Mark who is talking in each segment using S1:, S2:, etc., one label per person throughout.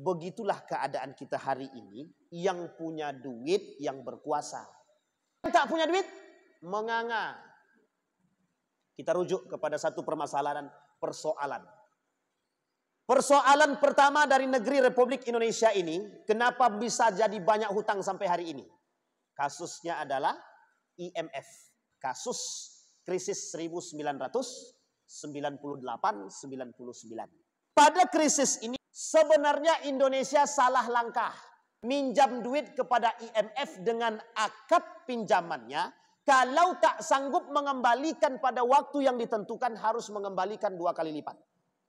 S1: Begitulah keadaan kita hari ini, yang punya duit yang berkuasa. Yang tak punya duit menganga. Kita rujuk kepada satu permasalahan, persoalan. Persoalan pertama dari negeri Republik Indonesia ini, kenapa bisa jadi banyak hutang sampai hari ini? Kasusnya adalah IMF, kasus krisis 1998-99. Pada krisis ini sebenarnya Indonesia salah langkah. Minjam duit kepada IMF dengan akad pinjamannya, kalau tak sanggup mengembalikan pada waktu yang ditentukan harus mengembalikan 2 kali lipat.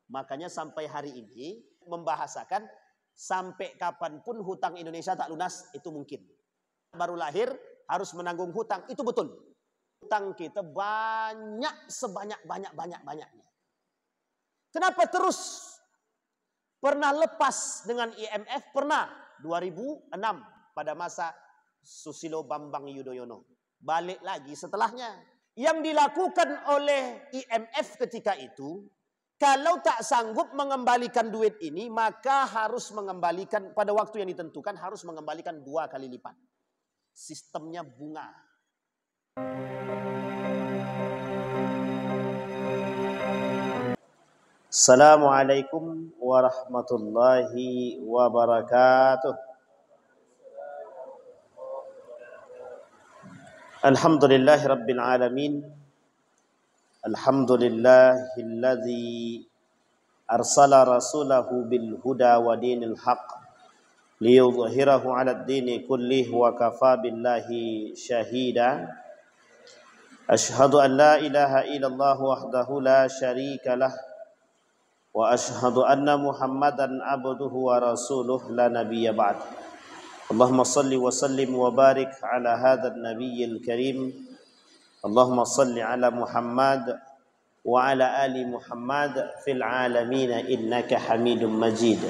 S1: Makanya sampai hari ini membahasakan sampai kapanpun hutang Indonesia tak lunas itu mungkin. Baru lahir harus menanggung hutang, itu betul. Hutang kita banyak banyaknya. Kenapa terus? Pernah lepas dengan IMF, pernah 2006 pada masa Susilo Bambang Yudhoyono. Balik lagi setelahnya. Yang dilakukan oleh IMF ketika itu, kalau tak sanggup mengembalikan duit ini, maka harus mengembalikan pada waktu yang ditentukan, harus mengembalikan 2 kali lipat. Sistemnya bunga. Assalamualaikum warahmatullahi wabarakatuh. Alhamdulillahi rabbil alamin. Alhamdulillahilladzi arsala rasulahu bil huda wa dinil haqq liyudhhirahu 'alad dini kullih wa kafa billahi syahida. Asyhadu an la ilaha illallah wahdahu la syarika lah wa asyhadu anna Muhammadan abduhu wa rasuluh la nabiyya ba'd. Allahumma salli wa sallim wa barik ala hadzal nabiyyil karim. Allahumma salli ala Muhammad wa ala ali Muhammad fil alamin innaka Hamidum Majid.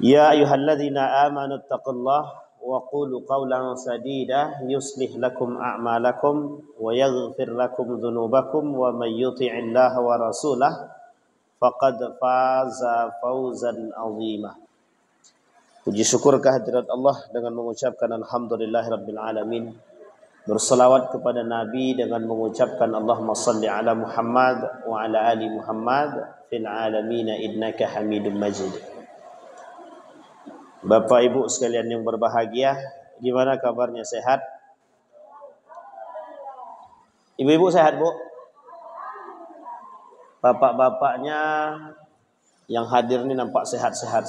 S1: Ya ayyuhalladzina amanu taqullaha wa qulu qawlan sadida yuslih lakum a'malakum wa yaghfir lakum dhunubakum wa may yuti'illaha wa rasulahu faqad faza fawzan 'azima. Puji syukur kehadirat Allah dengan mengucapkan alhamdulillahirabbil alamin. Berselawat kepada Nabi dengan mengucapkan Allahumma salli ala Muhammad wa ala ali Muhammad fil alamin innaka Hamidum Majid. Bapak Ibu sekalian yang berbahagia, gimana kabarnya, sehat? Ibu-ibu sehat, Bu? Bapak-bapaknya yang hadir ini nampak sehat-sehat.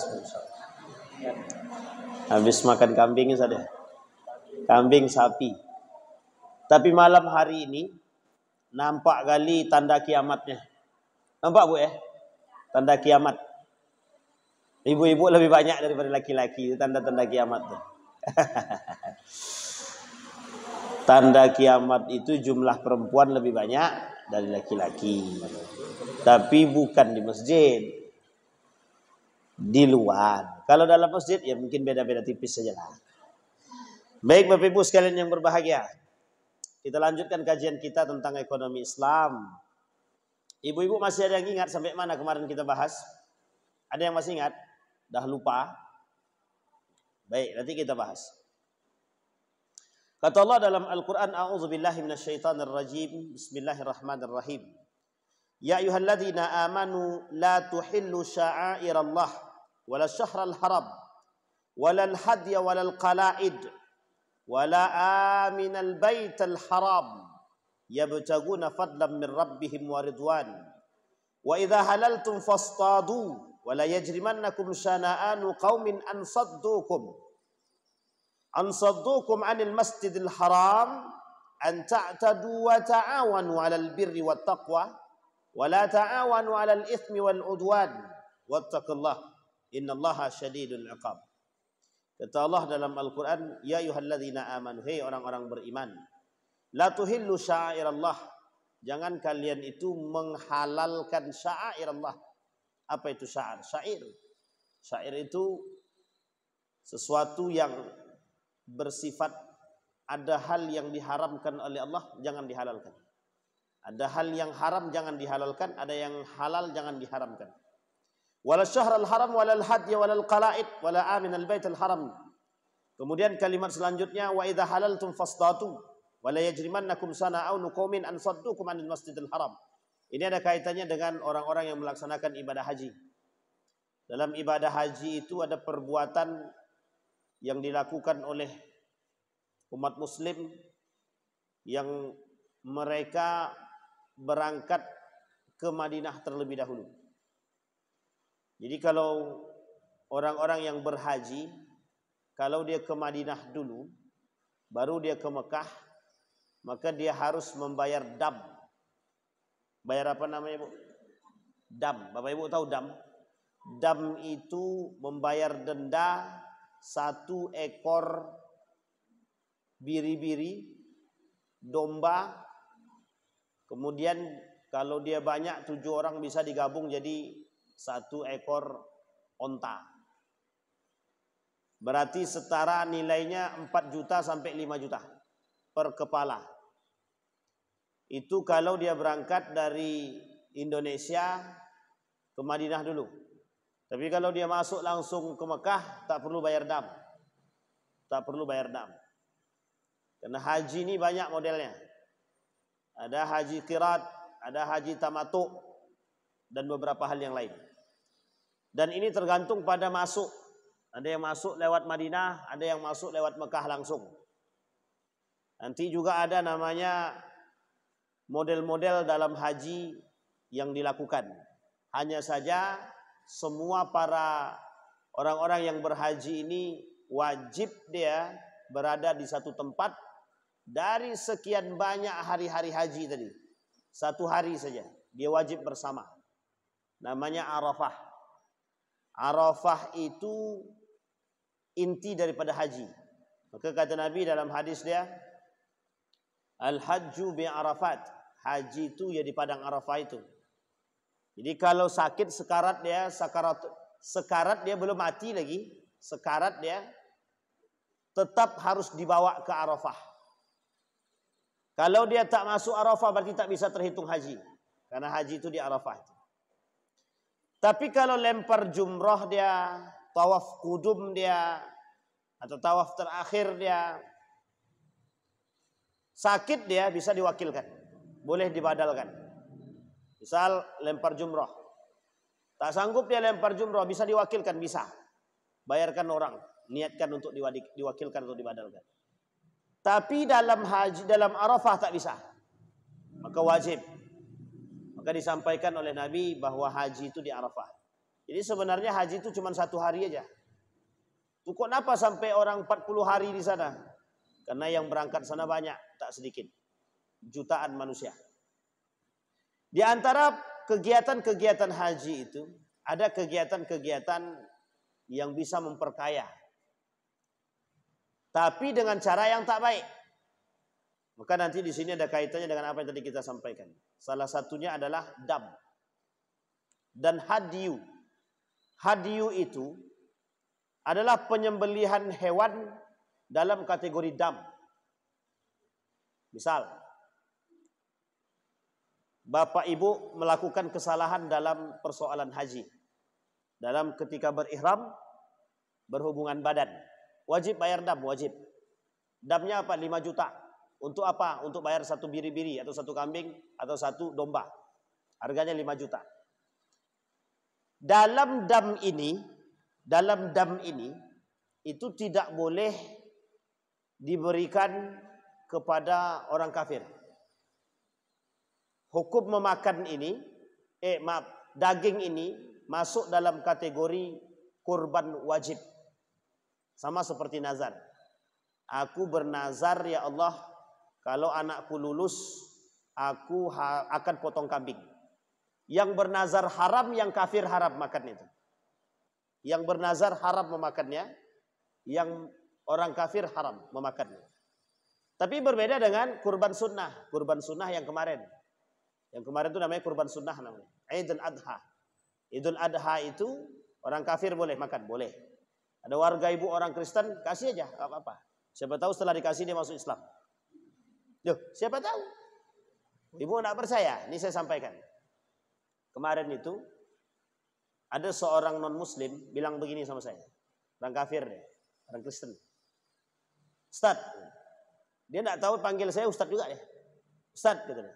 S1: Habis makan kambing saja. Kambing sapi. Tapi malam hari ini nampak kali tanda kiamatnya. Nampak, Bu, ya? Tanda kiamat. Ibu-ibu lebih banyak daripada laki-laki. Itu tanda-tanda kiamat tuh. Tanda kiamat itu jumlah perempuan lebih banyak dari laki-laki. Tapi bukan di masjid. Di luar. Kalau dalam masjid ya mungkin beda-beda tipis saja lah. Baik Bapak Ibu sekalian yang berbahagia. Kita lanjutkan kajian kita tentang ekonomi Islam. Ibu-ibu masih ada yang ingat sampai mana kemarin kita bahas? Ada yang masih ingat? Dah lupa? Baik, nanti kita bahas. Kata Allah dalam Al-Quran, A'udzubillahi minasyaitanirrajim, Bismillahirrahmanirrahim. Ya ayyuhalladzina amanu la tuhillu sya'airallah wala syahral haram wala al-hadya wala al-qala'id wala aminal baital haram yabtaguna fadlan min rabbihim wa ridwan wa idza halaltum fastadu wala yajrimannakum syana'anu qaumin an saddukum 'anil masjidil haram an ta'tadu wa ta'awanu 'alal birri wat taqwa wa la ta'awanu 'alal itsmi wal 'udwan wattaqullaha innallaha syadidul 'iqab. Kata Allah dalam Al-Qur'an, ya ayyuhalladzina amanu, hei orang-orang beriman, la tuhillu sya'airallah, jangan kalian itu menghalalkan sya'airallah. Apa itu syair? Syair itu sesuatu yang bersifat ada hal yang diharamkan oleh Allah, jangan dihalalkan. Ada hal yang haram jangan dihalalkan, ada yang halal jangan diharamkan. wala syahrul haram wala al-hadya wala al-qala'id wala amin al-baitul haram. Kemudian kalimat selanjutnya wa idza halaltum fasdatu wala yajrimannakum sana'u qaumin an saddukum anil masjidil haram. Ini ada kaitannya dengan orang-orang yang melaksanakan ibadah haji. Dalam ibadah haji itu ada perbuatan yang dilakukan oleh umat muslim yang mereka berangkat ke Madinah terlebih dahulu. Jadi kalau orang-orang yang berhaji, kalau dia ke Madinah dulu, baru dia ke Mekah, maka dia harus membayar dam. Bayar apa namanya, Bu? Dam. Bapak Ibu tahu dam? Dam itu membayar denda 1 ekor biri-biri, domba. Kemudian kalau dia banyak 7 orang bisa digabung jadi 1 ekor onta. Berarti setara nilainya 4 juta sampai 5 juta per kepala. Itu kalau dia berangkat dari Indonesia ke Madinah dulu. Tapi kalau dia masuk langsung ke Mekah, tak perlu bayar dam. Tak perlu bayar dam. Karena haji ini banyak modelnya. Ada haji qirat, ada haji tamattu, dan beberapa hal yang lain. Dan ini tergantung pada masuk. Ada yang masuk lewat Madinah, ada yang masuk lewat Mekah langsung. Nanti juga ada namanya model-model dalam haji yang dilakukan. Hanya saja semua para orang-orang yang berhaji ini wajib dia berada di satu tempat dari sekian banyak hari-hari haji tadi. 1 hari saja dia wajib bersama. Namanya Arafah. Arafah itu inti daripada haji. Maka kata Nabi dalam hadis dia, Al-hajju bi Arafat. Haji itu ya di padang Arafah itu. Jadi kalau sakit sekarat dia belum mati lagi, sekarat dia tetap harus dibawa ke Arafah. Kalau dia tak masuk Arafah berarti tak bisa terhitung haji. Karena haji itu di Arafah. Tapi kalau lempar jumrah dia, tawaf kudum dia, atau tawaf terakhir dia, sakit dia bisa diwakilkan. Boleh dibadalkan. Misal lempar jumrah. Tak sanggup dia lempar jumrah, bisa diwakilkan, bisa. Bayarkan orang, niatkan untuk diwakilkan atau dibadalkan. Tapi dalam haji, dalam Arafah tak bisa. Maka wajib. Maka disampaikan oleh Nabi bahwa haji itu di Arafah. Jadi sebenarnya haji itu cuma 1 hari aja. Kok kenapa sampai orang 40 hari di sana? Karena yang berangkat sana banyak, tak sedikit. Jutaan manusia. Di antara kegiatan-kegiatan haji itu, ada kegiatan-kegiatan yang bisa memperkaya. Tapi dengan cara yang tak baik. Maka nanti di sini ada kaitannya dengan apa yang tadi kita sampaikan. Salah satunya adalah dam. Dan hadyu. Hadyu itu adalah penyembelihan hewan dalam kategori dam. Misal, Bapak Ibu melakukan kesalahan dalam persoalan haji. Dalam ketika berihram, berhubungan badan. Wajib bayar dam, wajib. Damnya apa? 5 juta. Untuk apa? Untuk bayar 1 biri-biri atau 1 kambing atau 1 domba. Harganya 5 juta. Dalam dam ini itu tidak boleh diberikan kepada orang kafir. Hukum memakan ini, daging ini masuk dalam kategori kurban wajib. Sama seperti nazar. Aku bernazar ya Allah, kalau anakku lulus, aku akan potong kambing. Yang bernazar haram, yang kafir haram makan itu. Yang bernazar haram memakannya, yang orang kafir haram memakannya. Tapi berbeda dengan kurban sunnah. Kurban sunnah yang kemarin. Yang kemarin itu namanya kurban sunnah namanya. Idul Adha. Idul Adha itu orang kafir boleh makan, boleh. Ada warga ibu orang Kristen, kasih aja, gak apa-apa. Siapa tahu setelah dikasih dia masuk Islam. Loh, siapa tahu? Ibu tidak percaya, ini saya sampaikan. Kemarin itu Ada seorang non-muslim bilang begini sama saya. Orang kafir deh, orang Kristen. Ustaz, dia tidak tahu panggil saya Ustaz juga ya. Ustaz, katanya.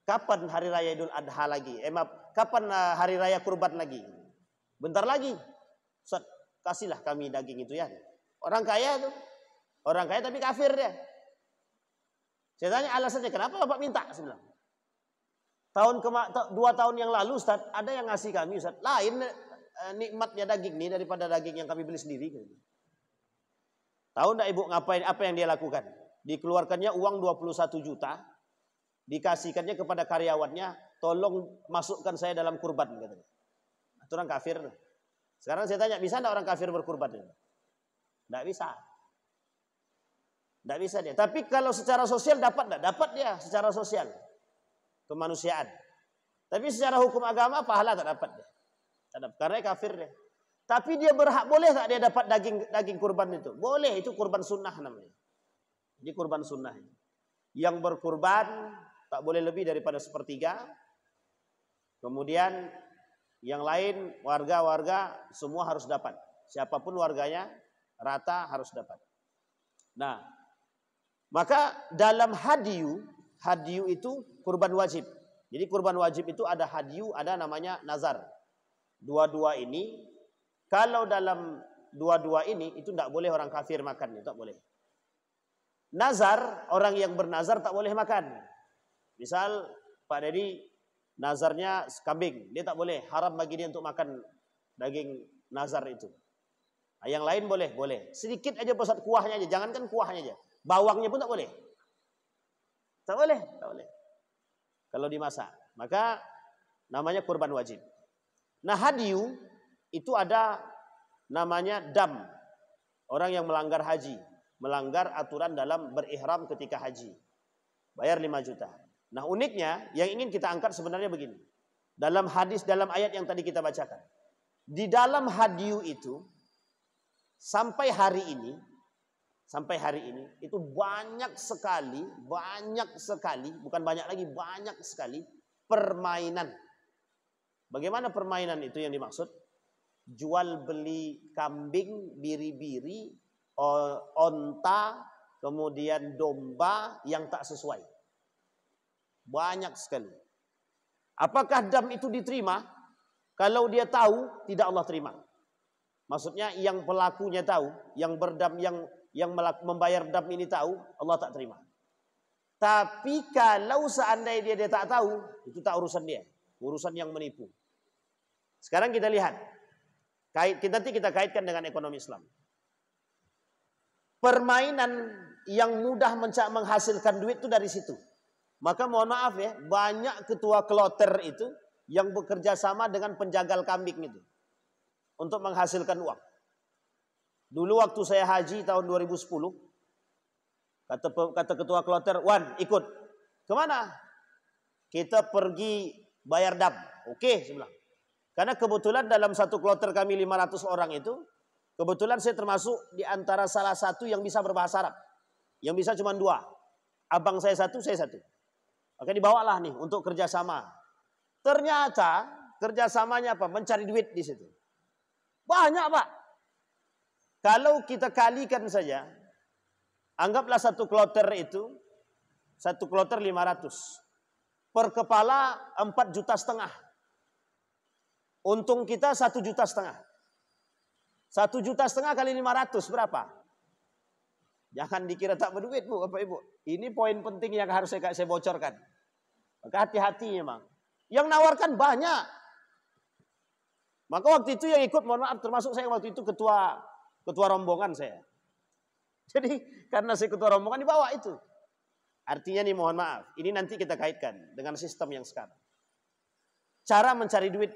S1: Kapan hari raya Idul Adha lagi? Kapan hari raya kurban lagi? Bentar lagi. Ustaz, kasihlah kami daging itu ya. Orang kaya tuh. Orang kaya tapi kafir dia. Saya tanya alasannya, kenapa Bapak minta? Saya bilang. 2 tahun yang lalu Ustaz, ada yang ngasih kami Ustaz. Lain nikmatnya daging ini daripada daging yang kami beli sendiri. Tahu enggak Ibu ngapain, apa yang dia lakukan? Dikeluarkannya uang 21 juta, dikasihkannya kepada karyawannya, tolong masukkan saya dalam kurban katanya. Itu orang kafir. Sekarang saya tanya, bisa enggak orang kafir berkurban? Enggak bisa. Enggak bisa dia. Tapi kalau secara sosial dapat enggak? Dapat dia secara sosial. Kemanusiaan. Tapi secara hukum agama pahala tak dapat dia. Tak dapat. Karena kafir dia. Tapi dia berhak, boleh tak dia dapat daging kurban itu? Boleh, itu kurban sunnah namanya. Ini kurban sunnah. Yang berkurban tak boleh lebih daripada 1/3. Kemudian yang lain warga-warga semua harus dapat. Siapapun warganya rata harus dapat. Nah, maka dalam hadiyu itu kurban wajib. Jadi kurban wajib itu ada hadiyu, ada namanya nazar. Dua-dua ini, kalau dalam dua-dua ini itu tidak boleh orang kafir makan, tak boleh. Nazar, orang yang bernazar tak boleh makan. Misal Pak Dedi nazarnya kambing, dia tak boleh, haram bagi dia untuk makan daging nazar itu. Nah, yang lain boleh, boleh. Sedikit aja Ustaz kuahnya aja, jangankan kuahnya aja. Bawangnya pun tak boleh. Tak boleh, tak boleh. Kalau dimasak, maka namanya kurban wajib. Nah, hadiyu itu ada namanya dam. Orang yang melanggar haji, melanggar aturan dalam berihram ketika haji. Bayar 5 juta. Nah, uniknya yang ingin kita angkat sebenarnya begini. Dalam hadis, dalam ayat yang tadi kita bacakan. Di dalam hadiyu itu sampai hari ini itu banyak sekali, bukan banyak lagi, banyak sekali permainan. Bagaimana permainan itu yang dimaksud? Jual beli kambing, biri-biri, onta, kemudian domba yang tak sesuai. Banyak sekali. Apakah dam itu diterima? Kalau dia tahu, tidak Allah terima. Maksudnya yang pelakunya tahu, yang berdam, yang membayar dam ini tahu, Allah tak terima. Tapi kalau seandainya dia tak tahu, itu tak urusan dia, urusan yang menipu. Sekarang kita lihat, nanti kita kaitkan dengan ekonomi Islam. Permainan yang mudah menghasilkan duit itu dari situ. Maka mohon maaf ya, banyak ketua kloter itu yang bekerja sama dengan penjagal kambing itu untuk menghasilkan uang. Dulu waktu saya haji tahun 2010, kata ketua kloter, "Wan, ikut." "Kemana?" "Kita pergi bayar dam." "Oke," saya bilang. Karena kebetulan dalam satu kloter kami 500 orang itu, kebetulan saya termasuk di antara salah satu yang bisa berbahasa Arab. Yang bisa cuma 2. Abang saya 1, saya 1. Maka dibawalah nih untuk kerjasama. Ternyata kerjasamanya apa? Mencari duit di situ. Banyak Pak. Kalau kita kalikan saja, anggaplah satu kloter itu, satu kloter 500. Per kepala 4,5 juta. Untung kita 1,5 juta. 1,5 juta kali 500 berapa? Jangan dikira tak berduit Bu, Bapak Ibu. Ini poin penting yang harus saya bocorkan. Maka hati-hati memang. Yang nawarkan banyak. Maka waktu itu yang ikut, mohon maaf, termasuk saya waktu itu ketua rombongan saya. Jadi karena saya ketua rombongan dibawa itu. Artinya nih mohon maaf, ini nanti kita kaitkan dengan sistem yang sekarang. Cara mencari duit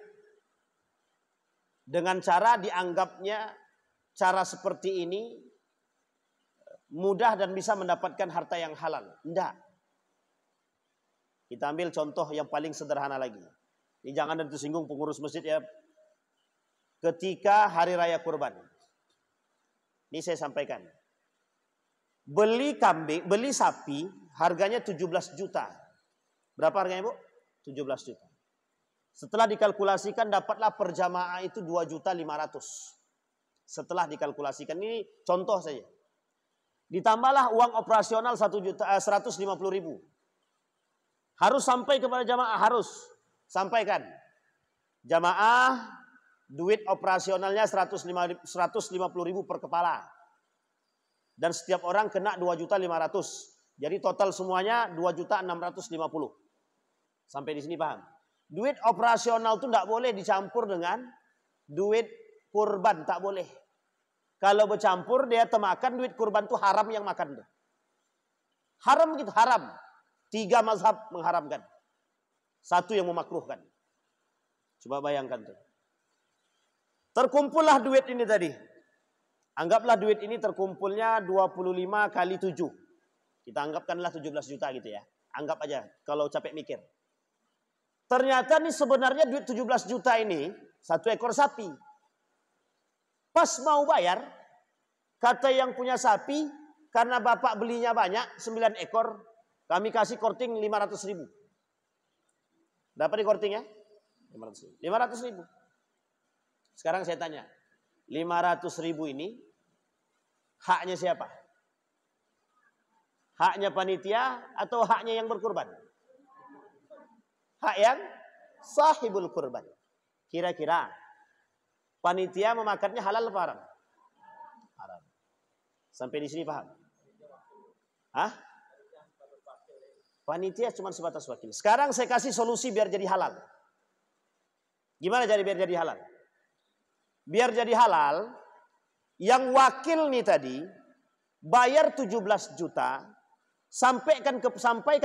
S1: dengan cara dianggapnya cara seperti ini mudah dan bisa mendapatkan harta yang halal. Enggak. Kita ambil contoh yang paling sederhana lagi. Ini jangan ada tersinggung pengurus masjid ya. Ketika hari raya kurban. Ini saya sampaikan. Beli kambing, beli sapi harganya 17 juta. Berapa harganya Bu? 17 juta. Setelah dikalkulasikan dapatlah per jamaah itu 2.500.000. Setelah dikalkulasikan, ini contoh saja. Ditambahlah uang operasional 150.000. Harus sampai kepada jamaah, harus sampaikan. Jamaah duit operasionalnya 150.000 per kepala. Dan setiap orang kena 2.500.000. Jadi total semuanya 2.650.000. Sampai di sini paham? Duit operasional itu tidak boleh dicampur dengan duit kurban, tak boleh. Kalau bercampur dia temakan duit kurban itu haram yang makan tuh. Haram gitu, haram. 3 mazhab mengharamkan. 1 yang memakruhkan. Coba bayangkan tuh. Terkumpullah duit ini tadi. Anggaplah duit ini terkumpulnya 25 kali 7. Kita anggapkanlah 17 juta gitu ya. Anggap aja kalau capek mikir. Ternyata nih sebenarnya duit 17 juta ini 1 ekor sapi. Pas mau bayar, kata yang punya sapi, karena bapak belinya banyak, 9 ekor, kami kasih korting 500.000. Dapat di korting ya? 500.000. Sekarang saya tanya, 500.000 ini haknya siapa? Haknya panitia atau haknya yang berkurban? Hak yang sahibul kurban. Kira-kira panitia memakannya halal apa haram? Haram. Sampai di sini paham? Hah? Panitia cuma sebatas wakil. Sekarang saya kasih solusi biar jadi halal. Gimana jadi biar jadi halal? Biar jadi halal, yang wakil nih tadi bayar 17 juta, sampaikan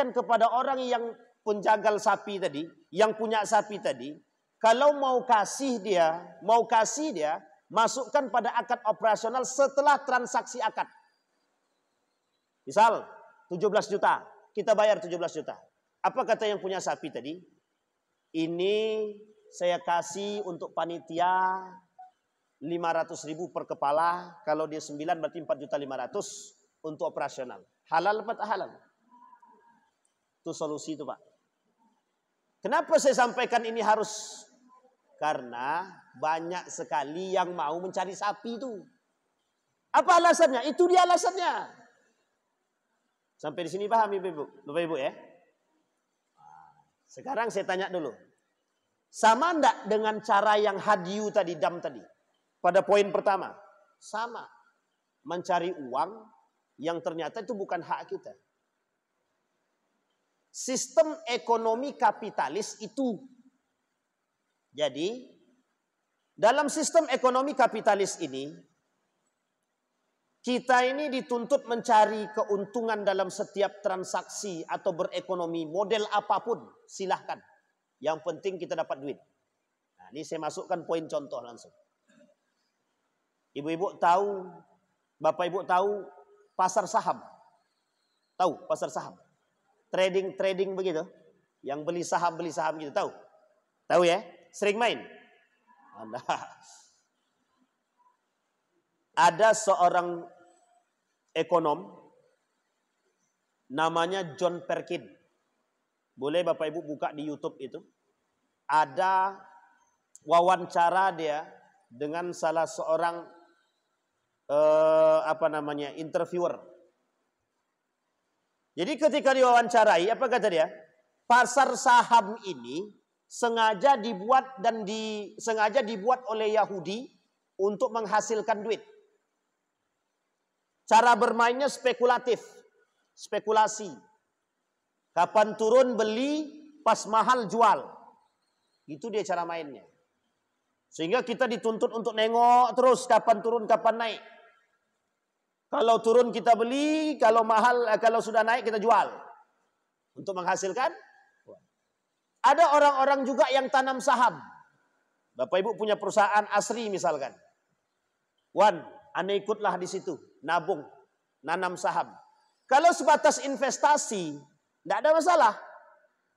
S1: kepada orang yang penjagal sapi tadi, yang punya sapi tadi. Kalau mau kasih dia, masukkan pada akad operasional setelah transaksi akad. Misal 17 juta, kita bayar 17 juta. Apa kata yang punya sapi tadi? Ini saya kasih untuk panitia 500.000 per kepala. Kalau dia 9 berarti 4.500.000 untuk operasional. Halal apa tak halal? Itu solusi itu Pak. Kenapa saya sampaikan ini harus? Karena banyak sekali yang mau mencari sapi itu. Apa alasannya? Itu dia alasannya. Sampai di sini paham Bapak Ibu ya? Sekarang saya tanya dulu. Sama enggak dengan cara yang hadiu tadi, dam tadi? Pada poin pertama. Sama. Mencari uang yang ternyata itu bukan hak kita. Sistem ekonomi kapitalis itu. Jadi, dalam sistem ekonomi kapitalis ini, kita ini dituntut mencari keuntungan dalam setiap transaksi atau berekonomi model apapun, silahkan. Yang penting kita dapat duit. Nah, ini saya masukkan poin contoh langsung. Ibu-ibu tahu, Bapak Ibu tahu pasar saham? Tahu pasar saham? Trading begitu? Yang beli saham gitu, tahu? Tahu ya? Sering main? Ada seorang ekonom namanya John Perkin. Boleh Bapak Ibu buka di YouTube itu. Ada wawancara dia dengan salah seorang interviewer. Jadi ketika diwawancarai, apa kata dia? Pasar saham ini sengaja dibuat oleh Yahudi untuk menghasilkan duit. Cara bermainnya spekulatif, spekulasi. Kapan turun beli, pas mahal jual. Itu dia cara mainnya. Sehingga kita dituntut untuk nengok terus kapan turun, kapan naik. Kalau turun kita beli, kalau sudah naik kita jual. Untuk menghasilkan. Ada orang-orang juga yang tanam saham. Bapak Ibu punya perusahaan Asri misalkan. Anda ikutlah di situ, nabung, nanam saham. Kalau sebatas investasi, tidak ada masalah.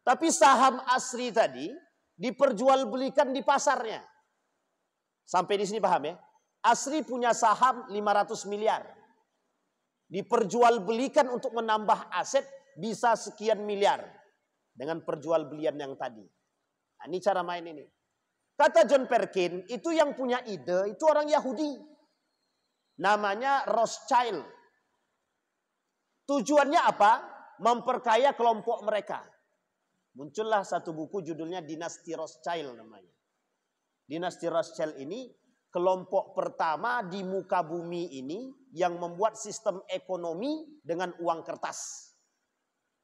S1: Tapi saham Asri tadi diperjualbelikan di pasarnya. Sampai di sini paham ya? Asri punya saham 500 miliar. Diperjualbelikan untuk menambah aset bisa sekian miliar. Dengan perjualbelian yang tadi. Nah, ini cara main ini. Kata John Perkins, itu yang punya ide, itu orang Yahudi. Namanya Rothschild. Tujuannya apa? Memperkaya kelompok mereka. Muncullah satu buku judulnya Dinasti Rothschild namanya. Dinasti Rothschild ini kelompok pertama di muka bumi ini yang membuat sistem ekonomi dengan uang kertas.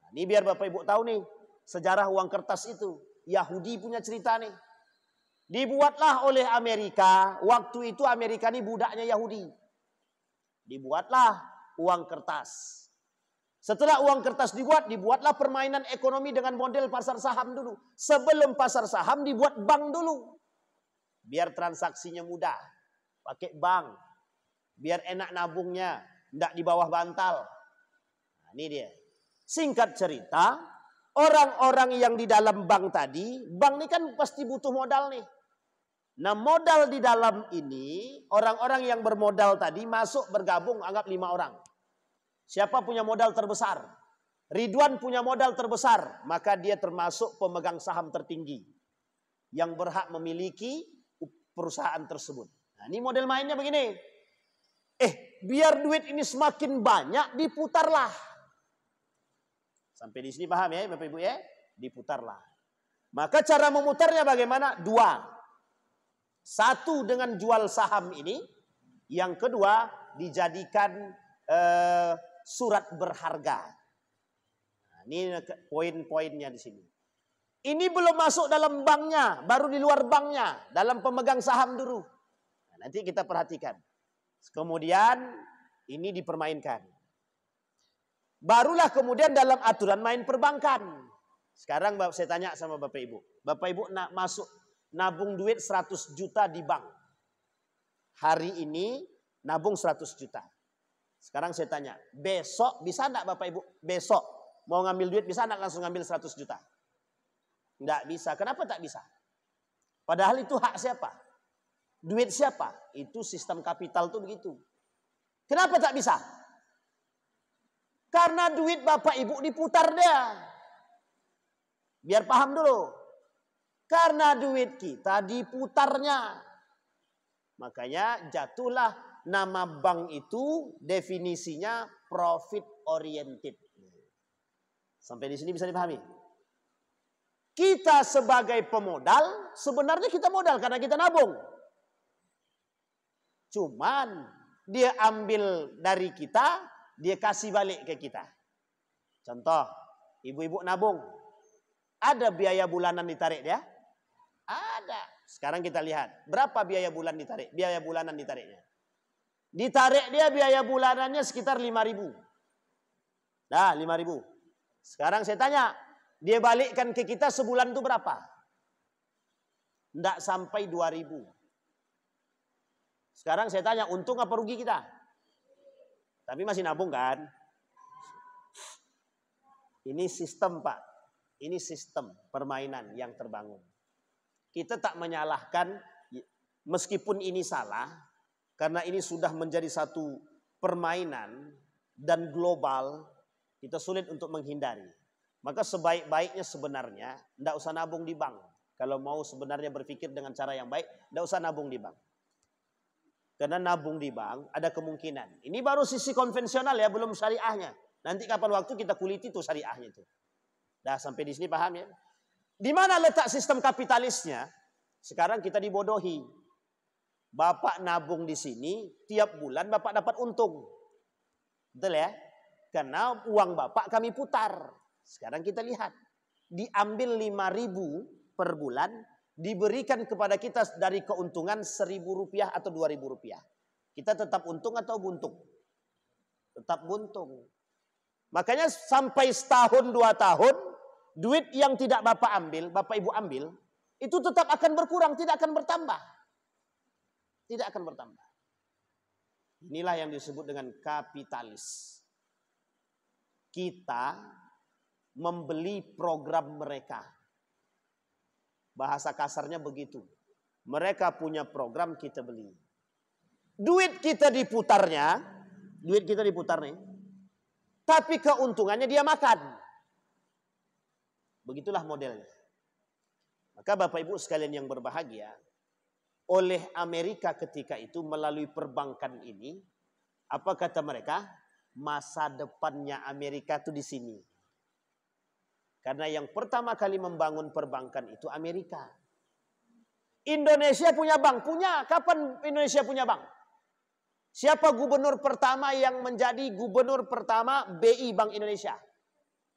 S1: Nah, ini biar Bapak Ibu tahu nih, sejarah uang kertas itu. Yahudi punya cerita nih. Dibuatlah oleh Amerika, waktu itu Amerika ini budaknya Yahudi. Dibuatlah uang kertas. Setelah uang kertas dibuatlah permainan ekonomi dengan model pasar saham dulu. Sebelum pasar saham dibuat bank dulu. Biar transaksinya mudah. Pakai bank. Biar enak nabungnya. Tidak di bawah bantal. Nah, ini dia. Singkat cerita, orang-orang yang di dalam bank tadi, bank ini kan pasti butuh modal nih. Nah, modal di dalam ini, orang-orang yang bermodal tadi masuk bergabung, anggap 5 orang. Siapa punya modal terbesar? Ridwan punya modal terbesar, maka dia termasuk pemegang saham tertinggi yang berhak memiliki perusahaan tersebut. Nah, ini model mainnya begini. Biar duit ini semakin banyak, diputarlah. Sampai di sini paham ya, Bapak Ibu ya? Diputarlah. Maka cara memutarnya bagaimana? 2. 1 dengan jual saham ini, yang kedua dijadikan surat berharga. Nah, ini poin-poinnya di sini. Ini belum masuk dalam banknya, baru di luar banknya, dalam pemegang saham dulu. Nah, nanti kita perhatikan. Kemudian ini dipermainkan. Barulah kemudian dalam aturan main perbankan. Sekarang saya tanya sama Bapak Ibu. Bapak Ibu masuk nabung duit 100 juta di bank. Hari ini nabung 100 juta. Sekarang saya tanya, besok bisa enggak Bapak Ibu? Besok mau ngambil duit bisa enggak langsung ngambil 100 juta? Enggak bisa. Kenapa tak bisa? Padahal itu hak siapa? Duit siapa? Itu sistem kapital tuh begitu. Kenapa tak bisa? Karena duit Bapak Ibu diputar dia. Biar paham dulu. Karena duit kita diputarnya. Makanya jatuhlah nama bank itu definisinya profit oriented. Sampai di sini bisa dipahami? Kita sebagai pemodal, sebenarnya kita modal karena kita nabung. Cuman dia ambil dari kita, dia kasih balik ke kita. Contoh, ibu-ibu nabung. Ada biaya bulanan ditarik dia? Ada. Sekarang kita lihat, berapa biaya bulan ditarik? Biaya bulanan ditariknya. Ditarik dia biaya bulanannya sekitar 5.000. Dah, 5.000. Sekarang saya tanya, dia balikkan ke kita sebulan itu berapa? Tidak sampai 2.000. Sekarang saya tanya, untung apa rugi kita? Tapi masih nabung kan? Ini sistem Pak. Ini sistem permainan yang terbangun. Kita tak menyalahkan meskipun ini salah. Karena ini sudah menjadi satu permainan dan global. Kita sulit untuk menghindari. Maka sebaik-baiknya sebenarnya tidak usah nabung di bank. Kalau mau sebenarnya berpikir dengan cara yang baik, tidak usah nabung di bank. Karena nabung di bank ada kemungkinan. Ini baru sisi konvensional ya, belum syariahnya. Nanti kapan waktu kita kuliti tuh syariahnya itu. Dah sampai di sini paham ya? Di mana letak sistem kapitalisnya? Sekarang kita dibodohi. Bapak nabung di sini, tiap bulan Bapak dapat untung. Betul ya? Karena uang Bapak kami putar. Sekarang kita lihat. Diambil 5.000 per bulan, diberikan kepada kita dari keuntungan 1.000 rupiah atau 2.000 rupiah. Kita tetap untung atau buntung? Tetap buntung. Makanya sampai setahun 2 tahun, duit yang tidak Bapak ambil, Bapak Ibu ambil, itu tetap akan berkurang, tidak akan bertambah. Tidak akan bertambah. Inilah yang disebut dengan kapitalis. Kita membeli program mereka. Bahasa kasarnya begitu. Mereka punya program, kita beli. Duit kita diputarnya, duit kita diputar nih. Tapi keuntungannya dia makan. Begitulah modelnya. Maka Bapak Ibu sekalian yang berbahagia, oleh Amerika ketika itu melalui perbankan ini, apa kata mereka? Masa depannya Amerika itu di sini. Karena yang pertama kali membangun perbankan itu Amerika. Indonesia punya bank? Punya. Kapan Indonesia punya bank? Siapa gubernur pertama yang menjadi gubernur pertama BI Bank Indonesia?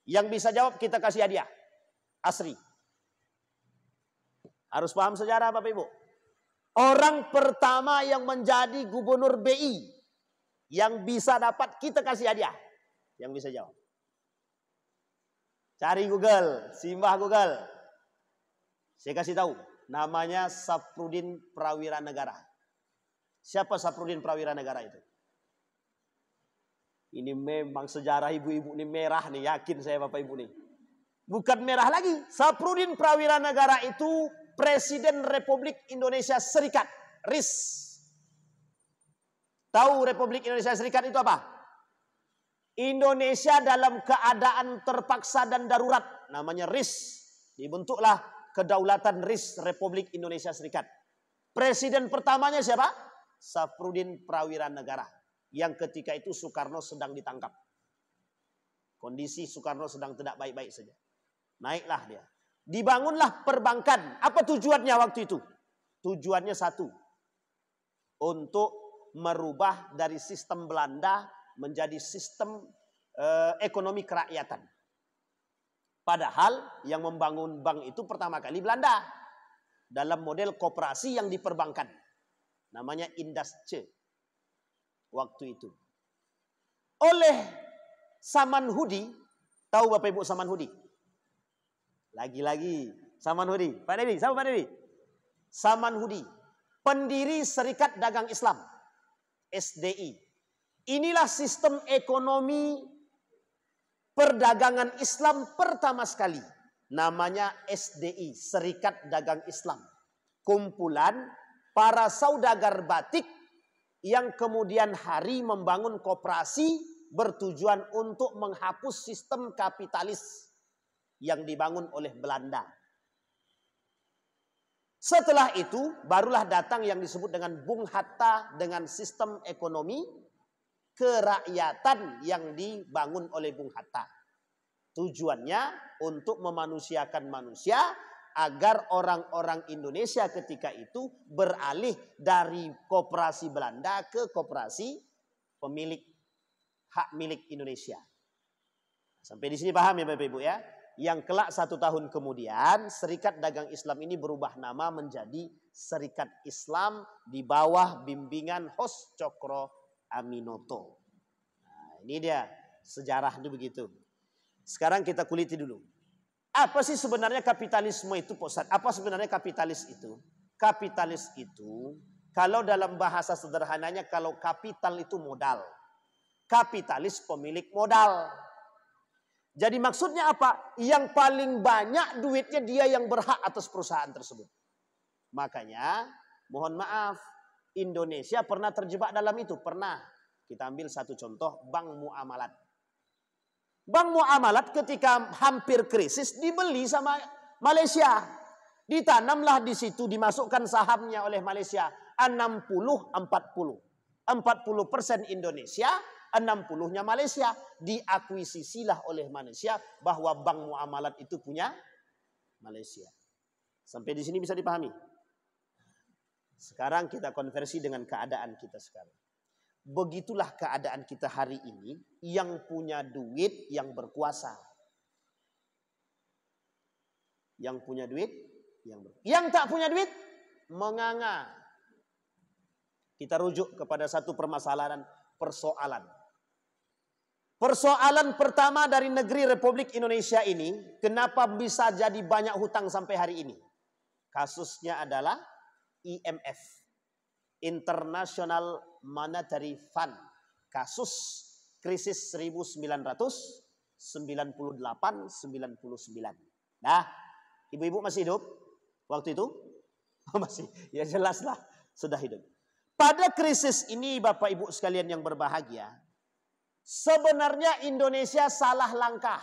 S1: Yang bisa jawab kita kasih hadiah. Asri. Harus paham sejarah Bapak Ibu. Orang pertama yang menjadi gubernur BI. Yang bisa dapat kita kasih hadiah. Yang bisa jawab. Cari Google. Simbah Google. Saya kasih tahu. Namanya Safrudin Prawira Negara. Siapa Safrudin Prawira Negara itu? Ini memang sejarah ibu-ibu ini merah nih. Yakin saya Bapak Ibu nih. Bukan merah lagi. Safrudin Prawira Negara itu Presiden Republik Indonesia Serikat. RIS. Tahu Republik Indonesia Serikat itu apa? Indonesia dalam keadaan terpaksa dan darurat. Namanya RIS. Dibentuklah Kedaulatan RIS Republik Indonesia Serikat. Presiden pertamanya siapa? Safrudin Prawira Negara. Yang ketika itu Soekarno sedang ditangkap. Kondisi Soekarno sedang tidak baik-baik saja. Naiklah dia. Dibangunlah perbankan. Apa tujuannya waktu itu? Tujuannya satu. Untuk merubah dari sistem Belanda menjadi sistem ekonomi kerakyatan. Padahal yang membangun bank itu pertama kali Belanda. Dalam model koperasi yang diperbankan. Namanya Indasce. Waktu itu. Oleh Samanhudi. Tahu Bapak Ibu Samanhudi? Lagi-lagi Samanhudi. Pak Dedi, siapa Pak Dedi? Samanhudi. Pendiri Serikat Dagang Islam. SDI. Inilah sistem ekonomi perdagangan Islam pertama sekali. Namanya SDI, Serikat Dagang Islam. Kumpulan para saudagar batik yang kemudian hari membangun koperasi bertujuan untuk menghapus sistem kapitalis yang dibangun oleh Belanda. Setelah itu barulah datang yang disebut dengan Bung Hatta dengan sistem ekonomi kerakyatan yang dibangun oleh Bung Hatta. Tujuannya untuk memanusiakan manusia agar orang-orang Indonesia ketika itu beralih dari koperasi Belanda ke koperasi pemilik hak milik Indonesia. Sampai di sini paham ya Bapak Ibu ya? Yang kelak 1 tahun kemudian Serikat Dagang Islam ini berubah nama menjadi Serikat Islam di bawah bimbingan Hos Cokro Aminoto. Nah, ini dia sejarah itu begitu. Sekarang kita kuliti dulu. Apa sih sebenarnya kapitalisme itu, Pak Ustaz? Apa sebenarnya kapitalis itu? Kapitalis itu kalau dalam bahasa sederhananya kalau kapital itu modal. Kapitalis pemilik modal. Jadi maksudnya apa? Yang paling banyak duitnya dia yang berhak atas perusahaan tersebut. Makanya mohon maaf Indonesia pernah terjebak dalam itu. Pernah. Kita ambil satu contoh Bank Muamalat. Bank Muamalat ketika hampir krisis dibeli sama Malaysia. Ditanamlah di situ dimasukkan sahamnya oleh Malaysia 60-40. 40% Indonesia. 60-nya Malaysia diakuisisilah oleh Malaysia bahwa Bank Muamalat itu punya Malaysia. Sampai di sini bisa dipahami. Sekarang kita konversi dengan keadaan kita sekarang. Begitulah keadaan kita hari ini yang punya duit yang berkuasa. Yang punya duit yang tak punya duit menganga. Kita rujuk kepada satu permasalahan persoalan. Persoalan pertama dari negeri Republik Indonesia ini, kenapa bisa jadi banyak hutang sampai hari ini? Kasusnya adalah IMF, International Monetary Fund. Kasus krisis 1998-99. Nah, ibu-ibu masih hidup waktu itu? Masih, ya jelas lah, sudah hidup. Pada krisis ini Bapak Ibu sekalian yang berbahagia, sebenarnya Indonesia salah langkah.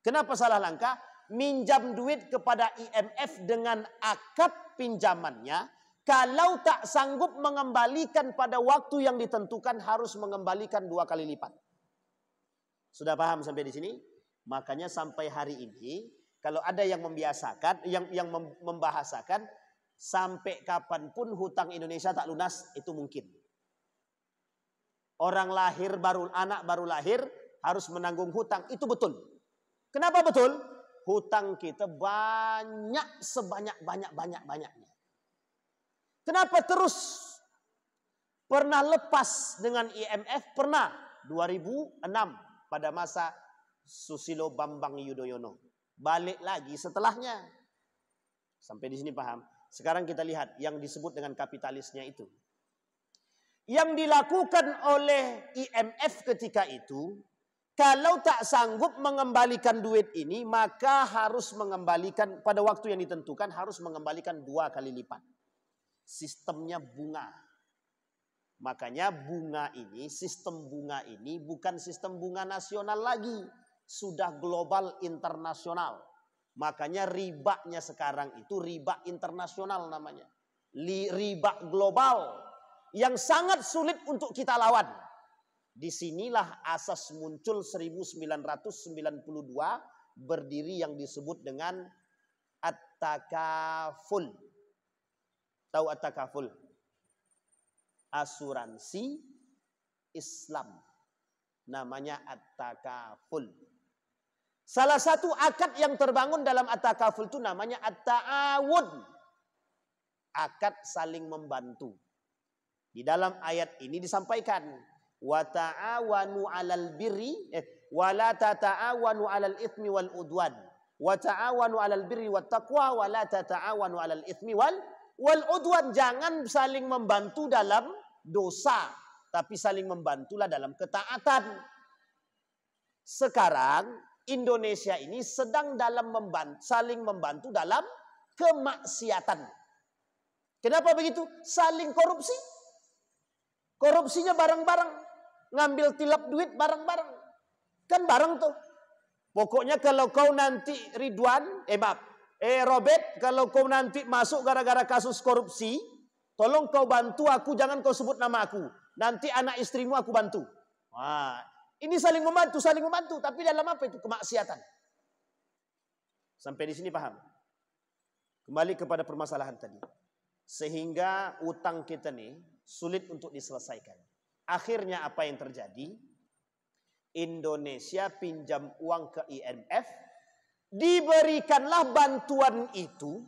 S1: Kenapa salah langkah? minjam duit kepada IMF dengan akad pinjamannya, kalau tak sanggup mengembalikan pada waktu yang ditentukan harus mengembalikan 2 kali lipat. Sudah paham sampai di sini? Makanya sampai hari ini kalau ada yang membiasakan, yang membahasakan sampai kapanpun hutang Indonesia tak lunas, itu mungkin. Orang anak baru lahir harus menanggung hutang, itu betul. Kenapa betul? Hutang kita banyak sebanyak-banyaknya. Kenapa terus? Pernah lepas dengan IMF? Pernah. 2006 pada masa Susilo Bambang Yudhoyono. Balik lagi setelahnya. Sampai di sini paham? Sekarang kita lihat yang disebut dengan kapitalisnya itu. Yang dilakukan oleh IMF ketika itu, kalau tak sanggup mengembalikan duit ini, maka harus mengembalikan pada waktu yang ditentukan, harus mengembalikan 2 kali lipat. Sistemnya bunga. Makanya sistem bunga ini bukan sistem bunga nasional lagi. Sudah global internasional. Makanya ribanya sekarang itu riba internasional namanya. Riba global. Yang sangat sulit untuk kita lawan. Disinilah asas muncul 1992 berdiri yang disebut dengan at-takaful. Tahu at-takaful? Asuransi Islam. Namanya at-takaful. Salah satu akad yang terbangun dalam at-takaful itu namanya at-ta'awun. Akad saling membantu. Di dalam ayat ini disampaikan wa ta'awanu 'alal birri wa la tata'awanu 'alal itsmi wal udwan wa ta'awanu 'alal birri wat taqwa wa la tata'awanu 'alal itsmi wal udwan. Jangan saling membantu dalam dosa, tapi saling membantulah dalam ketaatan. Sekarang Indonesia ini sedang saling membantu dalam kemaksiatan. Kenapa begitu? Saling korupsi. Korupsinya bareng-bareng. Ngambil tilap duit bareng-bareng. Kan bareng tuh. Pokoknya kalau kau nanti Robert, kalau kau nanti masuk gara-gara kasus korupsi, tolong kau bantu aku, jangan kau sebut nama aku. Nanti anak istrimu aku bantu. Wah, ini saling membantu, tapi dalam apa itu? Kemaksiatan. Sampai di sini paham? Kembali kepada permasalahan tadi. Sehingga utang kita nih sulit untuk diselesaikan. Akhirnya apa yang terjadi? Indonesia pinjam uang ke IMF, diberikanlah bantuan itu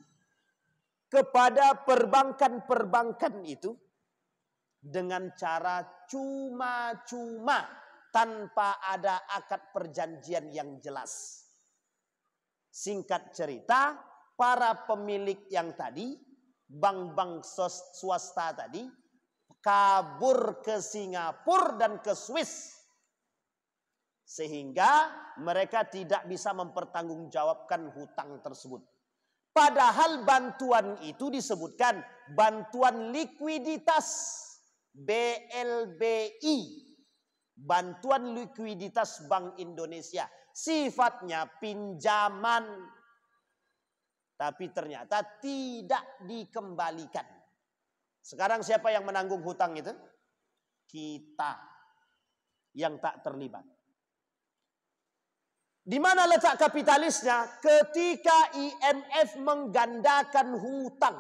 S1: kepada perbankan-perbankan itu dengan cara cuma-cuma tanpa ada akad perjanjian yang jelas. Singkat cerita, para pemilik yang tadi, bank-bank swasta tadi, kabur ke Singapura dan ke Swiss. Sehingga mereka tidak bisa mempertanggungjawabkan hutang tersebut. Padahal bantuan itu disebutkan bantuan likuiditas, BLBI. Bantuan likuiditas Bank Indonesia. Sifatnya pinjaman. Tapi ternyata tidak dikembalikan. Sekarang siapa yang menanggung hutang itu? Kita yang tak terlibat. Di mana letak kapitalisnya? Ketika IMF menggandakan hutang.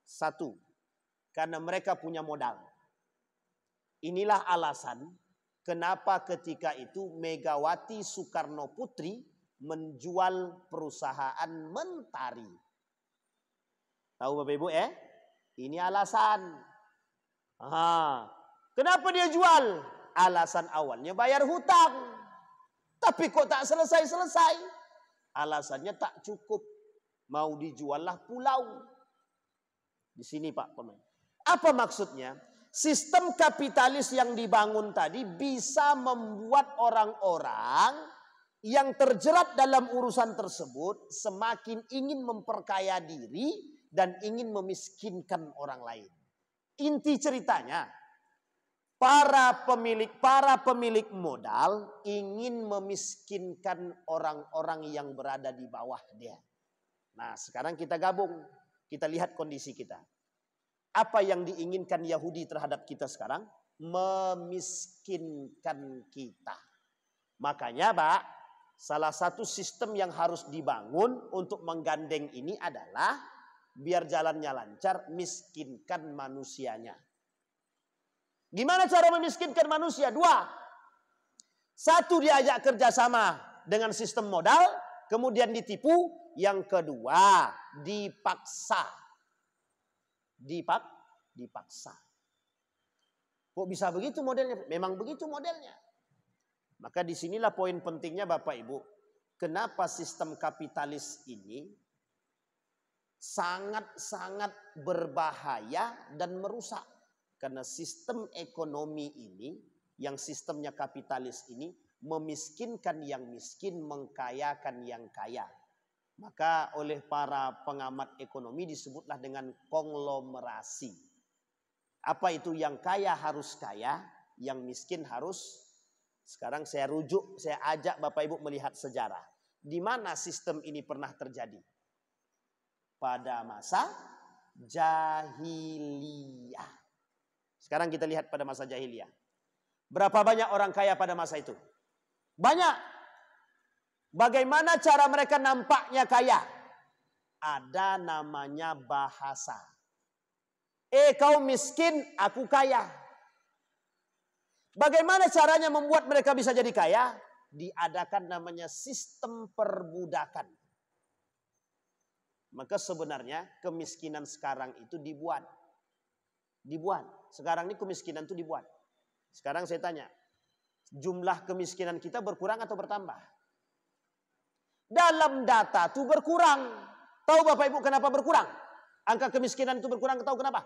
S1: 1, karena mereka punya modal. Inilah alasan kenapa ketika itu Megawati Soekarno Putri menjual perusahaan Mentari. Tahu Bapak Ibu ya? Ini alasan. Kenapa dia jual? Alasan awalnya bayar hutang. Tapi kok tak selesai-selesai? Alasannya tak cukup. Mau dijuallah pulau. Di sini Pak pemain. Apa maksudnya? Sistem kapitalis yang dibangun tadi bisa membuat orang-orang yang terjerat dalam urusan tersebut semakin ingin memperkaya diri dan ingin memiskinkan orang lain. Inti ceritanya, para pemilik modal ingin memiskinkan orang-orang yang berada di bawah dia. Nah, sekarang kita gabung, kita lihat kondisi kita. Apa yang diinginkan Yahudi terhadap kita sekarang? Memiskinkan kita. Makanya, Pak, salah satu sistem yang harus dibangun untuk menggandeng ini adalah biar jalannya lancar, miskinkan manusianya. Gimana cara memiskinkan manusia? Dua. Satu, diajak kerjasama dengan sistem modal, kemudian ditipu. Yang kedua, dipaksa. Dipaksa. Kok bisa begitu modelnya? Memang begitu modelnya. Maka disinilah poin pentingnya Bapak Ibu. Kenapa sistem kapitalis ini sangat-sangat berbahaya dan merusak. Karena sistem ekonomi ini, yang sistemnya kapitalis ini, memiskinkan yang miskin, mengkayakan yang kaya. Maka oleh para pengamat ekonomi disebutlah dengan konglomerasi. Apa itu? Yang kaya harus kaya, yang miskin harus. Sekarang saya ajak Bapak Ibu melihat sejarah. Di mana sistem ini pernah terjadi? Pada masa jahiliyah. Sekarang kita lihat pada masa jahiliyah. Berapa banyak orang kaya pada masa itu? Banyak. Bagaimana cara mereka nampaknya kaya? Ada namanya bahasa. Kau miskin, aku kaya. Bagaimana caranya membuat mereka bisa jadi kaya? Diadakan namanya sistem perbudakan. Maka sebenarnya kemiskinan sekarang itu dibuat. Sekarang ini kemiskinan itu dibuat. Sekarang saya tanya, jumlah kemiskinan kita berkurang atau bertambah? Dalam data itu berkurang. Tahu Bapak Ibu kenapa berkurang? Angka kemiskinan itu berkurang, tahu kenapa?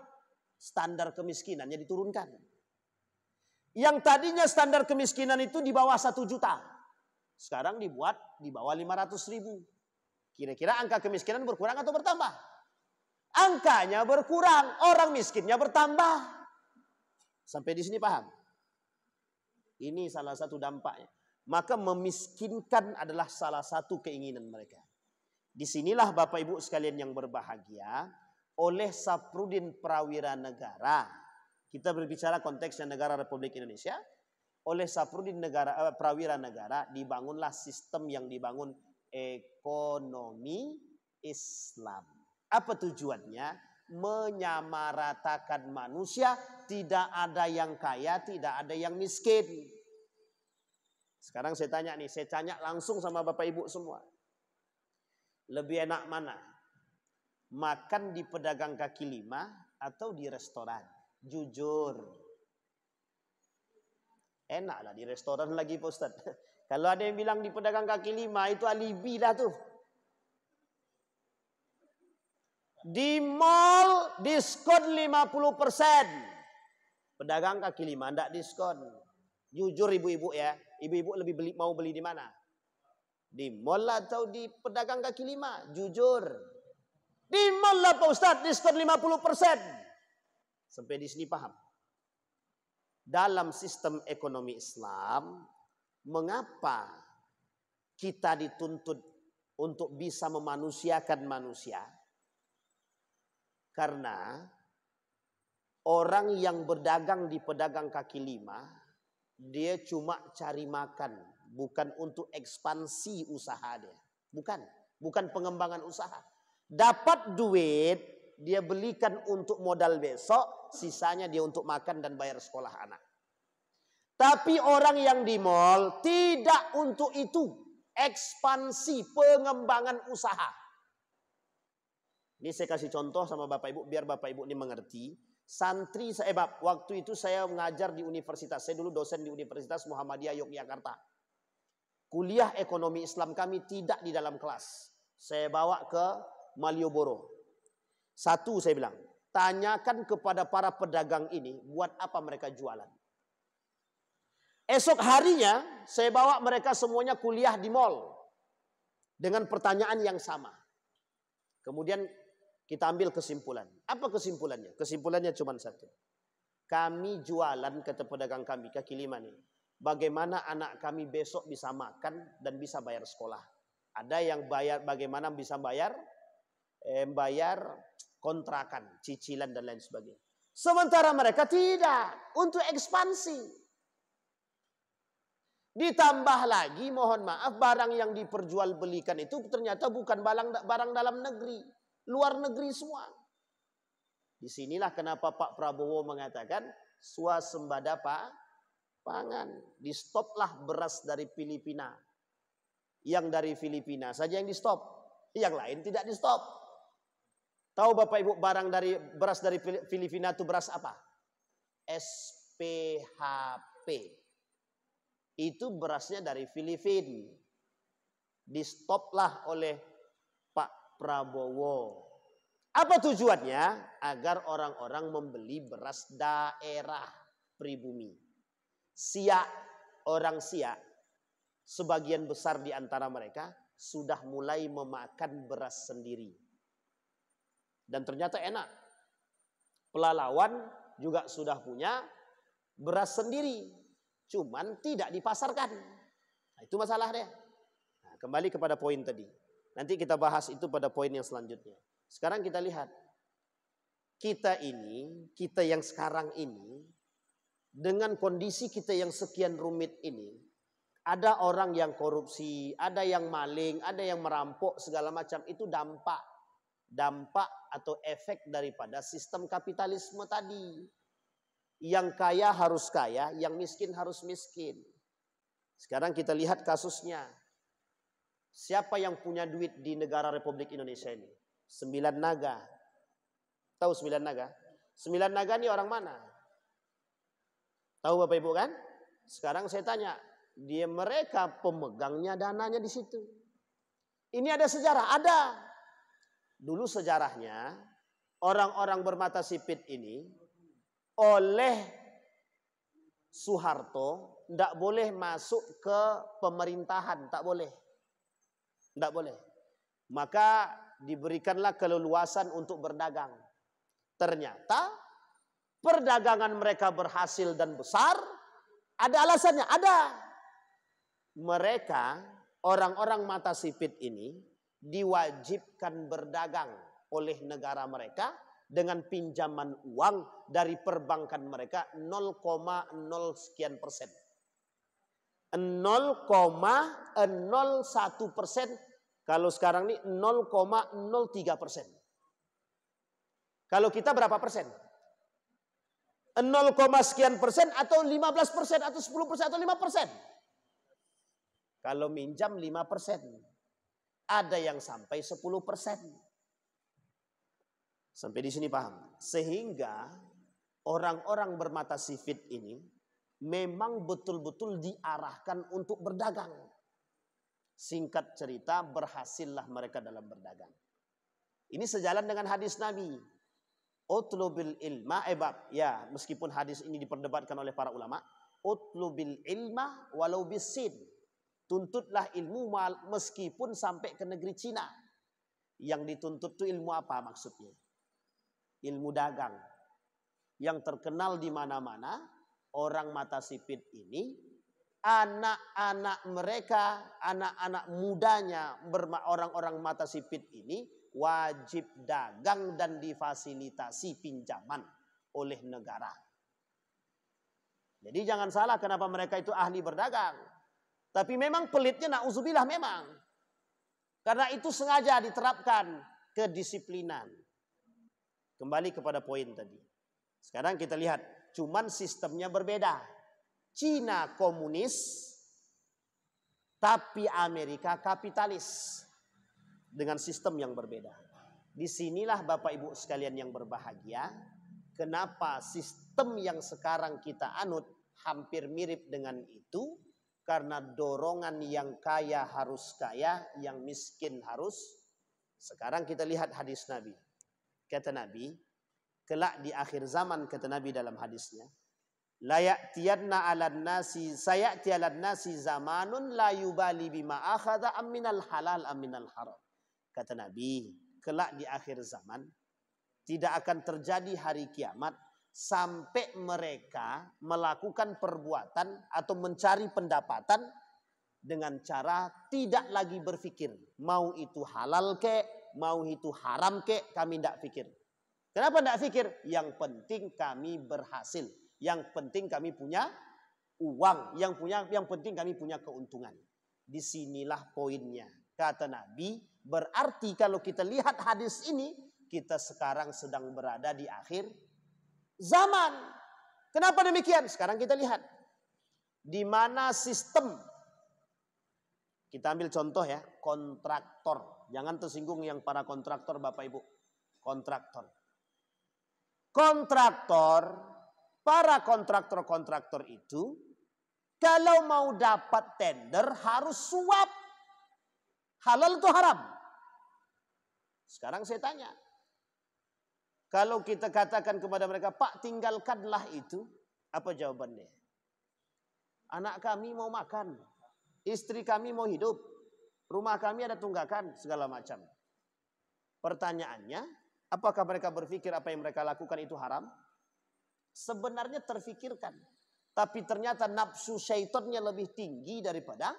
S1: Standar kemiskinannya diturunkan. Yang tadinya standar kemiskinan itu di bawah 1 juta. Sekarang dibuat di bawah 500.000. Kira-kira angka kemiskinan berkurang atau bertambah? Angkanya berkurang, orang miskinnya bertambah. Sampai di sini paham? Ini salah satu dampaknya. Maka memiskinkan adalah salah satu keinginan mereka. Disinilah Bapak Ibu sekalian yang berbahagia, oleh Saprudin Prawira Negara, kita berbicara konteksnya negara Republik Indonesia, oleh Saprudin Prawira Negara dibangunlah sistem yang dibangun ekonomi Islam. Apa tujuannya? Menyamaratakan manusia, tidak ada yang kaya, tidak ada yang miskin. Sekarang saya tanya langsung sama Bapak Ibu semua. Lebih enak mana? Makan di pedagang kaki lima atau di restoran? Jujur. Enak lah di restoran lagi Pak Ustaz. Kalau ada yang bilang di pedagang kaki lima itu alibi dah tuh. Di mall diskon 50%. Pedagang kaki lima enggak diskon. Jujur ibu-ibu ya. Ibu-ibu lebih mau beli di mana? Di mall atau di pedagang kaki lima? Jujur. Di mall lah Pak Ustaz, diskon 50%. Sampai di sini paham? Dalam sistem ekonomi Islam, mengapa kita dituntut untuk bisa memanusiakan manusia? Karena orang yang berdagang di pedagang kaki lima, dia cuma cari makan, bukan untuk ekspansi usaha dia. Bukan pengembangan usaha. Dapat duit, dia belikan untuk modal besok, sisanya dia untuk makan dan bayar sekolah anak. Tapi orang yang di mall tidak untuk itu, ekspansi pengembangan usaha. Ini saya kasih contoh sama Bapak Ibu, biar Bapak Ibu ini mengerti. Santri saya, waktu itu saya mengajar di universitas. Saya dulu dosen di Universitas Muhammadiyah Yogyakarta. Kuliah ekonomi Islam kami tidak di dalam kelas. Saya bawa ke Malioboro. Satu saya bilang, tanyakan kepada para pedagang ini, buat apa mereka jualan. Esok harinya, saya bawa mereka semuanya kuliah di mall. Dengan pertanyaan yang sama. Kemudian kita ambil kesimpulan. Apa kesimpulannya? Kesimpulannya cuma satu. kami jualan, kata pedagang kami, kaki lima nih. Bagaimana anak kami besok bisa makan dan bisa bayar sekolah. Ada yang bayar, bagaimana bisa bayar kontrakan, cicilan dan lain sebagainya. Sementara mereka tidak, untuk ekspansi. Ditambah lagi, mohon maaf, barang yang diperjualbelikan itu ternyata bukan barang dalam negeri, luar negeri semua. Disinilah kenapa Pak Prabowo mengatakan swasembada pangan. Di stoplah beras dari Filipina. Yang dari Filipina saja yang di stop, yang lain tidak di stop. Tahu Bapak Ibu beras dari Filipina itu beras apa? SPHP. Itu berasnya dari Filipina. Di stoplah oleh Pak Prabowo. Apa tujuannya? Agar orang-orang membeli beras daerah pribumi. Orang Siak, sebagian besar di antara mereka sudah mulai memakan beras sendiri. Dan ternyata enak. Pelalawan juga sudah punya beras sendiri. Cuman tidak dipasarkan. Nah, itu masalahnya. Nah, kembali kepada poin tadi. Nanti kita bahas itu pada poin yang selanjutnya. Sekarang kita lihat, kita yang sekarang ini, dengan kondisi kita yang sekian rumit ini, ada orang yang korupsi, ada yang maling, ada yang merampok, segala macam, itu dampak atau efek daripada sistem kapitalisme tadi. Yang kaya harus kaya, yang miskin harus miskin. Sekarang kita lihat kasusnya. Siapa yang punya duit di negara Republik Indonesia ini? 9 naga. Tahu 9 naga? 9 naga ini orang mana? Tahu Bapak Ibu kan? Sekarang saya tanya, mereka pemegangnya dananya di situ. Ini ada sejarah, ada. Dulu sejarahnya orang-orang bermata sipit ini oleh Soeharto tidak boleh masuk ke pemerintahan, tak boleh. Tidak boleh. Maka diberikanlah keleluasan untuk berdagang. Ternyata perdagangan mereka berhasil dan besar. Ada alasannya, ada. Mereka, orang-orang mata sipit ini, diwajibkan berdagang oleh negara mereka dengan pinjaman uang dari perbankan mereka 0,0 sekian persen. 0,01%. Kalau sekarang ini 0,03%. Kalau kita berapa persen? 0, sekian persen atau 15% atau 10% atau 5%. Kalau minjam 5%. Ada yang sampai 10%. Sampai di sini paham? Sehingga orang-orang bermata sipit ini memang betul-betul diarahkan untuk berdagang. Singkat cerita, berhasillah mereka dalam berdagang. Ini sejalan dengan hadis Nabi. Utlubil ilma ya, meskipun hadis ini diperdebatkan oleh para ulama, utlubil ilma walau bisin. Tuntutlah ilmu meskipun sampai ke negeri Cina. Yang dituntut itu ilmu apa maksudnya? Ilmu dagang. Yang terkenal di mana-mana, orang mata sipit ini, anak-anak mereka, anak-anak mudanya, orang-orang mata sipit ini wajib dagang dan difasilitasi pinjaman oleh negara. Jadi jangan salah kenapa mereka itu ahli berdagang. Tapi memang pelitnya na'udzubillah memang. Karena itu sengaja diterapkan kedisiplinan. Kembali kepada poin tadi. Sekarang kita lihat, cuman sistemnya berbeda. Cina komunis, tapi Amerika kapitalis. Dengan sistem yang berbeda. Disinilah Bapak Ibu sekalian yang berbahagia. Kenapa sistem yang sekarang kita anut hampir mirip dengan itu. Karena dorongan yang kaya harus kaya, yang miskin harus. Sekarang kita lihat hadis Nabi. Kata Nabi, kelak di akhir zaman, kata Nabi dalam hadisnya, la ya'tiyanna 'alan nasi sayati 'alan nasi zamanun la yubali bima akhadha aminal halal aminal haram. Kata Nabi, kelak di akhir zaman tidak akan terjadi hari kiamat sampai mereka melakukan perbuatan atau mencari pendapatan dengan cara tidak lagi berpikir. Mau itu halal kek, mau itu haram kek, kami tidak pikir. Kenapa tidak pikir? Yang penting kami berhasil. Yang penting kami punya uang. Yang penting kami punya keuntungan. Disinilah poinnya. Kata Nabi, berarti kalau kita lihat hadis ini, kita sekarang sedang berada di akhir zaman. Kenapa demikian? Sekarang kita lihat. Di mana sistem, kita ambil contoh ya, kontraktor. Jangan tersinggung yang para kontraktor Bapak Ibu. Kontraktor. Para kontraktor itu, kalau mau dapat tender harus suap. Halal atau haram? Sekarang saya tanya. Kalau kita katakan kepada mereka, Pak tinggalkanlah itu. Apa jawabannya? Anak kami mau makan. Istri kami mau hidup. Rumah kami ada tunggakan. Segala macam. Pertanyaannya, apakah mereka berpikir apa yang mereka lakukan itu haram? Sebenarnya terfikirkan. Tapi ternyata nafsu syaitannya lebih tinggi daripada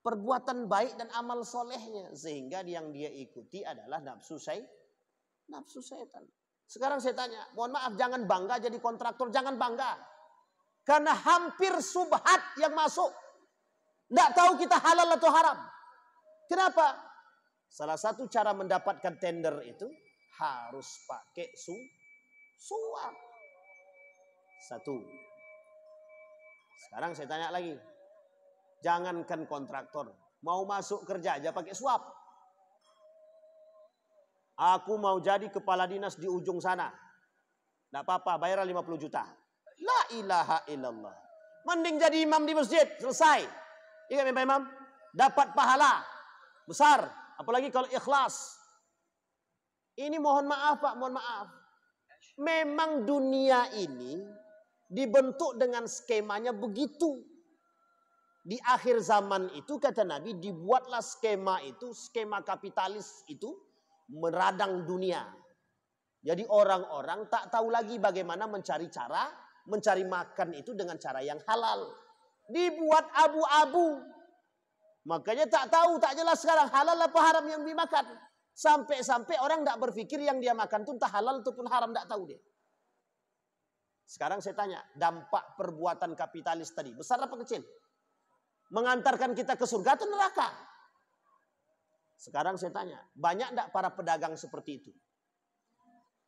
S1: perbuatan baik dan amal solehnya. Sehingga yang dia ikuti adalah nafsu syaitan. Sekarang saya tanya, mohon maaf jangan bangga jadi kontraktor, jangan bangga. Karena hampir subhat yang masuk. Tidak tahu kita halal atau haram. Kenapa? Salah satu cara mendapatkan tender itu harus pakai suap. Satu. Sekarang saya tanya lagi. Jangankan kontraktor. Mau masuk kerja aja pakai suap. Aku mau jadi kepala dinas di ujung sana. Tidak apa-apa, bayar 50 juta. La ilaha illallah. Mending jadi imam di masjid, selesai. Ingat Pak Imam? Dapat pahala besar. Apalagi kalau ikhlas. Ini mohon maaf Pak, mohon maaf. Memang dunia ini dibentuk dengan skemanya begitu. Di akhir zaman itu kata Nabi dibuatlah skema itu, skema kapitalis itu meradang dunia. Jadi orang-orang tak tahu lagi bagaimana mencari makan itu dengan cara yang halal. Dibuat abu-abu. Makanya tak tahu, tak jelas sekarang halal apa haram yang dimakan. Sampai-sampai orang tidak berpikir yang dia makan itu entah halal ataupun haram, tidak tahu dia. Sekarang saya tanya, dampak perbuatan kapitalis tadi besar apa kecil? Mengantarkan kita ke surga atau neraka? Sekarang saya tanya, banyak tidak para pedagang seperti itu?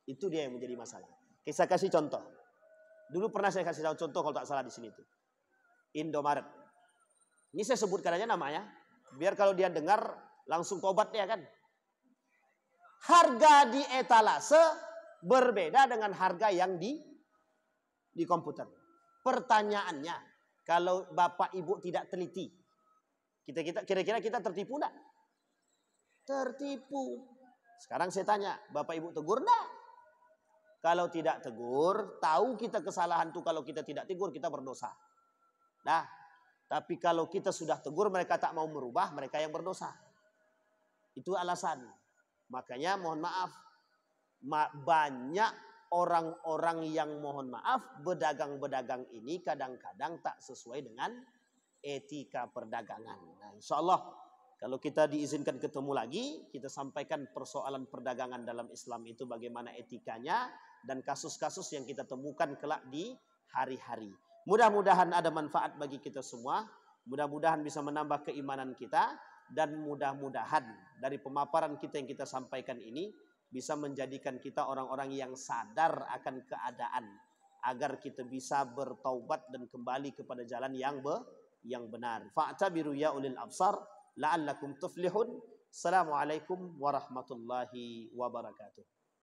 S1: Itu dia yang menjadi masalah. Saya kasih contoh. Dulu pernah saya kasih tahu contoh kalau tak salah di sini tuh. Indomaret. Ini saya sebutkan aja namanya, biar kalau dia dengar langsung tobat dia kan. Harga di etalase berbeda dengan harga yang di komputer. Pertanyaannya, kalau Bapak Ibu tidak teliti, kira-kira kita tertipu enggak? Tertipu. Sekarang saya tanya, Bapak Ibu tegur enggak? Kalau tidak tegur, tahu kita kesalahan itu, kalau kita tidak tegur kita berdosa. Nah, tapi kalau kita sudah tegur mereka tak mau merubah, mereka yang berdosa. Itu alasan. Makanya mohon maaf, banyak orang-orang yang mohon maaf, pedagang-pedagang ini kadang-kadang tak sesuai dengan etika perdagangan. Nah, insya Allah kalau kita diizinkan ketemu lagi, kita sampaikan persoalan perdagangan dalam Islam itu bagaimana etikanya dan kasus-kasus yang kita temukan kelak di hari-hari. Mudah-mudahan ada manfaat bagi kita semua. Mudah-mudahan bisa menambah keimanan kita. Dan mudah-mudahan dari pemaparan kita yang kita sampaikan ini bisa menjadikan kita orang-orang yang sadar akan keadaan. Agar kita bisa bertaubat dan kembali kepada jalan yang benar. Fa'tabiru ya ulil absar la'allakum tuflihun. Assalamualaikum warahmatullahi wabarakatuh.